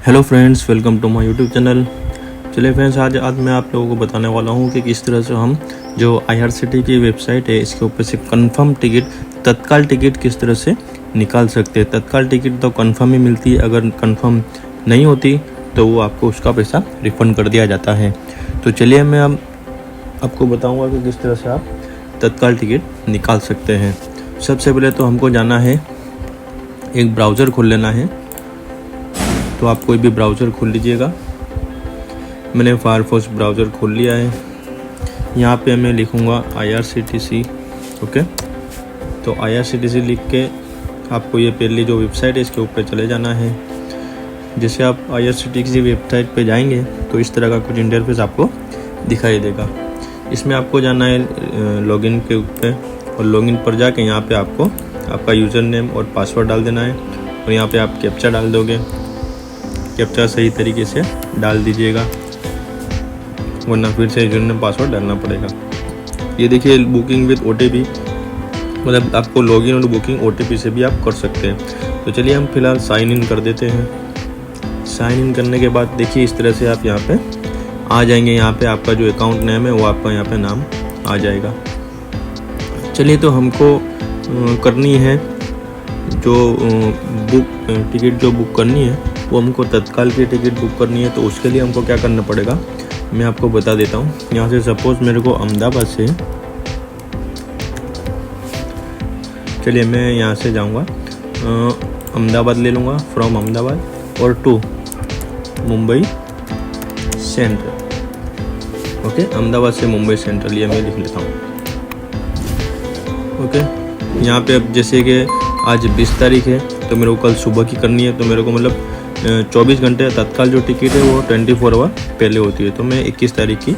Hello friends, welcome to my YouTube channel. चलिए friends, आज मैं आप लोगों को बताने वाला हूँ कि किस तरह से हम जो IRCTC की वेबसाइट है इसके ऊपर से कंफर्म टिकट, तत्काल टिकट किस तरह से निकाल सकते हैं। तत्काल टिकट तो कंफर्म ही मिलती है, अगर कंफर्म नहीं होती तो वो आपको उसका पैसा रिफ़ंड कर दिया जाता है। तो चलिए मैं अब आपको बताऊँगा कि किस तरह से आप तत्काल टिकट निकाल सकते हैं। सबसे पहले तो हमको जाना है, एक ब्राउज़र खोल लेना है। तो आप कोई भी ब्राउज़र खोल लीजिएगा। मैंने फायरफॉक्स ब्राउज़र खोल लिया है। यहाँ पे मैं लिखूँगा IRCTC। ओके, तो IRCTC लिख के आपको ये पहली जो वेबसाइट है इसके ऊपर चले जाना है। जैसे आप IRCTC वेबसाइट पे जाएंगे तो इस तरह का कुछ इंटरफेस आपको दिखाई देगा। इसमें आपको जाना है लॉगिन के ऊपर, और लॉगिन पर जाके यहाँ पे आपको आपका यूज़र नेम और पासवर्ड डाल देना है, और यहाँ पे आप कैप्चा डाल दोगे। कैप्चा सही तरीके से डाल दीजिएगा, वरना फिर से यूज़र नेम पासवर्ड डालना पड़ेगा। ये देखिए, बुकिंग विद OTP, मतलब आपको लॉगिन और बुकिंग OTP से भी आप कर सकते हैं। तो चलिए हम फिलहाल साइन इन कर देते हैं। साइन इन करने के बाद देखिए इस तरह से आप यहाँ पे आ जाएंगे। यहाँ पे आपका जो अकाउंट नेम है वो आपका यहाँ पे नाम आ जाएगा। चलिए, तो हमको करनी है जो टिकट जो बुक करनी है वो हमको तत्काल की टिकट बुक करनी है। तो उसके लिए हमको क्या करना पड़ेगा मैं आपको बता देता हूँ। यहाँ से सपोज़ मेरे को अहमदाबाद से, चलिए मैं यहाँ से जाऊँगा अहमदाबाद ले लूँगा, फ्रॉम अहमदाबाद और to Mumbai central. Okay, Ahmedabad से मुंबई सेंट्रल ये मैं लिख लेता हूँ। ओके, यहाँ पे अब जैसे कि आज 20 तारीख है तो मेरे को कल सुबह की करनी है, तो मेरे को मतलब 24 घंटे तत्काल जो टिकट है वो 24 आवर पहले होती है। तो मैं 21 तारीख की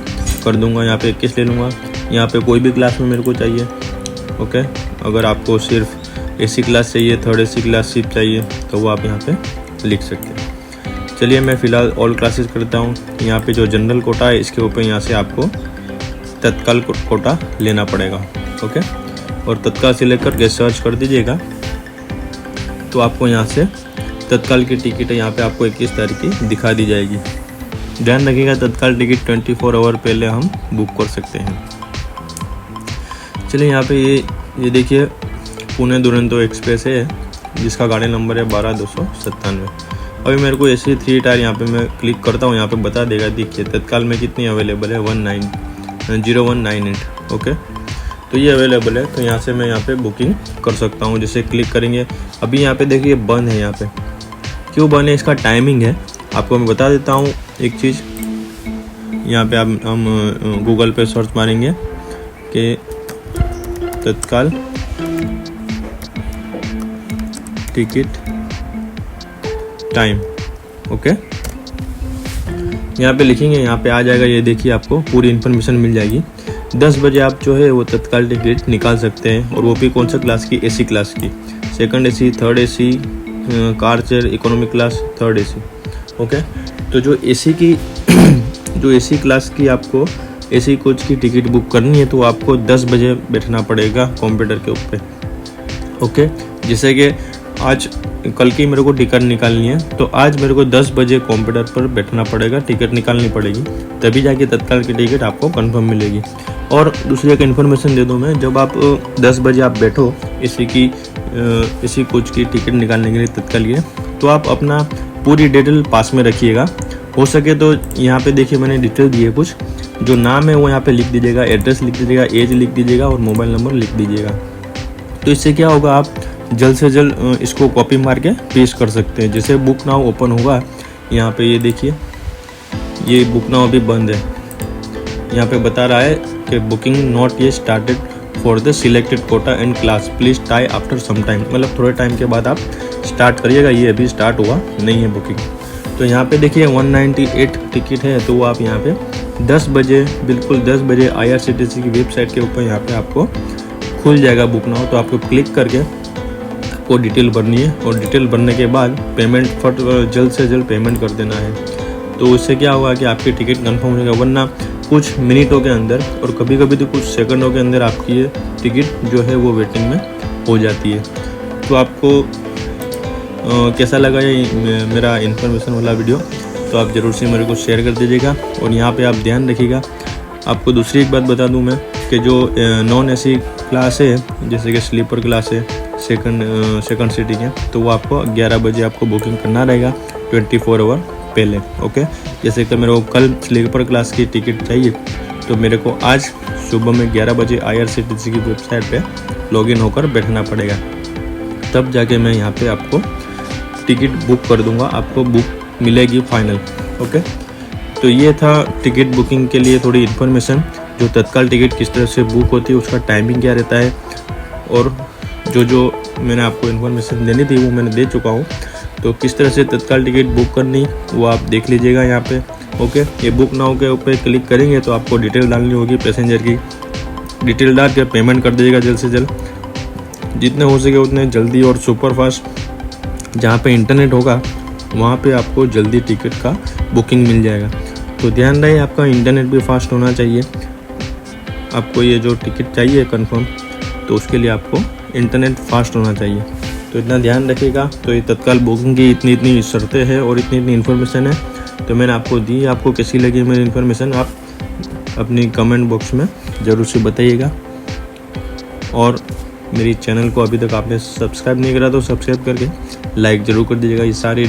कर दूंगा। यहाँ पे 21 ले लूँगा। यहाँ पे कोई भी क्लास में मेरे को चाहिए। ओके, अगर आपको सिर्फ AC क्लास चाहिए, थर्ड AC क्लास सिर्फ चाहिए तो वो आप यहाँ पे लिख सकते हैं। चलिए मैं फ़िलहाल ऑल क्लासेस करता हूँ। यहाँ पे जो जनरल कोटा है इसके ऊपर यहाँ से आपको तत्काल कोटा लेना पड़ेगा। ओके, और तत्काल से लेकर के सर्च कर दीजिएगा तो आपको यहाँ से तत्काल की टिकट है यहाँ पे आपको 21 तारीख की दिखा दी जाएगी। ध्यान रखिएगा, तत्काल टिकट 24 आवर पहले हम बुक कर सकते हैं। चलिए यहाँ पे ये देखिए, पुणे दुरंतो एक्सप्रेस है जिसका गाड़ी नंबर है 12297। अभी मेरे को AC 3 टायर यहाँ पे मैं क्लिक करता हूँ, यहाँ पे बता देगा। देखिए तत्काल में कितनी अवेलेबल है, 0198। ओके, तो ये अवेलेबल है। तो यहाँ से मैं यहाँ पे बुकिंग कर सकता हूँ। जैसे क्लिक करेंगे, अभी यहाँ पे देखिए बंद है। यहाँ पे क्यों बंद है, इसका टाइमिंग है, आपको मैं बता देता हूँ एक चीज़। यहाँ पे हम गूगल पे सर्च मारेंगे कि तत्काल टिकट टाइम। ओके, यहाँ पे लिखेंगे, यहाँ पे आ जाएगा। ये देखिए आपको पूरी इन्फॉर्मेशन मिल जाएगी। 10 बजे आप जो है वो तत्काल टिकट निकाल सकते हैं, और वो भी कौन सा क्लास की, AC क्लास की, second AC, third AC, car chair, economic class, third AC। Okay, तो जो AC क्लास की आपको AC कोच की टिकट बुक करनी है तो आपको 10 बजे बैठना पड़ेगा कंप्यूटर के ऊपर। ओके, जैसे कि आज कल की मेरे को टिकट निकालनी है तो आज मेरे को 10 बजे कंप्यूटर पर बैठना पड़ेगा, टिकट निकालनी पड़ेगी, तभी जाके तत्काल की टिकट आपको कंफर्म मिलेगी। और दूसरी एक इन्फॉर्मेशन दे दूँ मैं, जब आप 10 बजे आप बैठो AC कोच की टिकट निकालने के लिए तत्काल के, तो आप अपना पूरी डिटेल पास में रखिएगा। हो सके तो यहाँ पे देखिए मैंने डिटेल दी है, कुछ जो नाम है वो यहाँ पे लिख दीजिएगा, एड्रेस लिख दीजिएगा, एज लिख दीजिएगा और मोबाइल नंबर लिख दीजिएगा। तो इससे क्या होगा, आप जल्द से जल्द इसको कॉपी मार के पेस्ट कर सकते हैं। जैसे बुक नाउ ओपन होगा, यहाँ पे ये देखिए, ये बुक नाउ अभी बंद है। यहाँ पे बता रहा है कि booking not yet started for the selected quota and class, please try after some time. मतलब थोड़े टाइम के बाद आप स्टार्ट करिएगा, ये अभी स्टार्ट हुआ नहीं है बुकिंग। तो यहाँ पे देखिए 198 टिकट है, तो वो आप यहाँ पे 10 बजे, बिल्कुल 10 बजे IRCTC की वेबसाइट के ऊपर यहाँ पे आपको खुल जाएगा बुक नाउ। तो आपको क्लिक करके आपको डिटेल भरनी है, और डिटेल भरने के बाद पेमेंट जल्द से जल्द पेमेंट कर देना है। तो उससे क्या होगा कि आपकी टिकट कन्फर्म हो जाएगा, वरना कुछ मिनटों के अंदर और कभी कभी तो कुछ सेकंडों के अंदर आपकी ये टिकट जो है वो वेटिंग में हो जाती है। तो आपको कैसा लगा ये मेरा इन्फॉर्मेशन वाला वीडियो, तो आप ज़रूर से मेरे को शेयर कर दीजिएगा। और यहाँ पे आप ध्यान रखिएगा। आपको दूसरी एक बात बता दूँ मैं कि जो नॉन एसी क्लास है, जैसे कि स्लीपर क्लास है सेकंड सीटिंग है, तो वो आपको 11 बजे आपको बुकिंग करना रहेगा 24 आवर पहले। ओके, जैसे कि मेरे को कल स्लीपर क्लास की टिकट चाहिए, तो मेरे को आज सुबह में 11 बजे IRCTC की वेबसाइट पे लॉगिन होकर बैठना पड़ेगा, तब जाके मैं यहाँ पे आपको टिकट बुक कर दूँगा, आपको बुक मिलेगी फाइनल। ओके, तो ये था टिकट बुकिंग के लिए थोड़ी इन्फॉर्मेशन, जो तत्काल टिकट किस तरह से बुक होती है, उसका टाइमिंग क्या रहता है, और जो मैंने आपको इन्फॉर्मेशन देनी थी वो मैंने दे चुका हूँ। तो किस तरह से तत्काल टिकट बुक करनी वो आप देख लीजिएगा यहाँ पे। ओके, ये बुक नाउ के ऊपर क्लिक करेंगे तो आपको डिटेल डालनी होगी, पैसेंजर की डिटेल डाल के पेमेंट कर दीजिएगा जल्द से जल्द, जितने हो सके उतने जल्दी और सुपर फास्ट। जहाँ पे इंटरनेट होगा वहाँ पे आपको जल्दी टिकट का बुकिंग मिल जाएगा। तो ध्यान रहे आपका इंटरनेट भी फास्ट होना चाहिए। आपको ये जो टिकट चाहिए कंफर्म, तो उसके लिए आपको इंटरनेट फास्ट होना चाहिए, तो इतना ध्यान रखिएगा। तो ये तत्काल बुकिंग की इतनी शर्तें हैं और इतनी इन्फॉर्मेशन है, तो मैंने आपको दी। आपको कैसी लगी मेरी इन्फॉर्मेशन, आप अपनी कमेंट बॉक्स में ज़रूर से बताइएगा। और मेरी चैनल को अभी तक आपने सब्सक्राइब नहीं करा तो सब्सक्राइब करके लाइक ज़रूर कर दीजिएगा। ये सारी